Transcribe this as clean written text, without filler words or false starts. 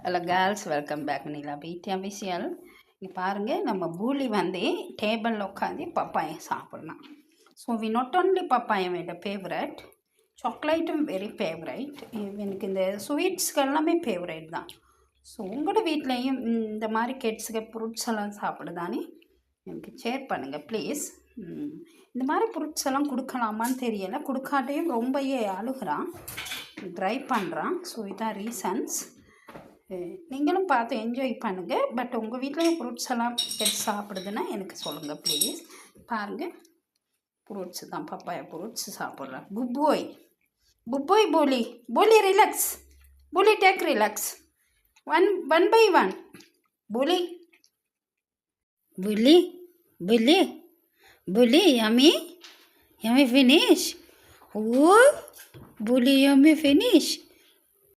Hello girls, welcome back. Neela பிடி official. இங்கே பாருங்கள், நம்ம பூலி வந்து டேபிளில் உட்காந்து பப்பாயம் சாப்பிட்லாம். ஸோ வி நாட் ஓன்லி பப்பாயம் என்னோட ஃபேவரட், சாக்லேட்டும் வெரி ஃபேவரைட். எனக்கு இந்த ஸ்வீட்ஸ்க்கு எல்லாமே ஃபேவரைட் தான். ஸோ உங்களோட வீட்லேயும் இந்த மாதிரி கிட்ஸுக்கு ஃப்ரூட்ஸ் எல்லாம் சாப்பிடுதானே எனக்கு ஷேர் பண்ணுங்கள் ப்ளீஸ். இந்த மாதிரி ஃப்ரூட்ஸ் எல்லாம் கொடுக்கலாமான்னு தெரியலை. கொடுக்காட்டையும் ரொம்பவே அழுகிறான், ட்ரை பண்ணுறான். ஸோ இதான் ரீசன்ஸ். நீங்களும் பார்த்து என்ஜாய் பண்ணுங்கள். பட் உங்கள் வீட்டில் ஃப்ரூட்ஸ் எல்லாம் எடுத்து சாப்பிடுதுன்னா எனக்கு சொல்லுங்கள் ப்ளீஸ். பாருங்கள், ஃப்ரூட்ஸு தான், பப்பாயா ஃப்ரூட்ஸ் சாப்பிட்றேன். புப்போய் புப்போய் போலி போலி ரிலாக்ஸ், போலி take relax, one by one. போலி bully, bully, bully, yummy finish. Oh, bully, yummy finish.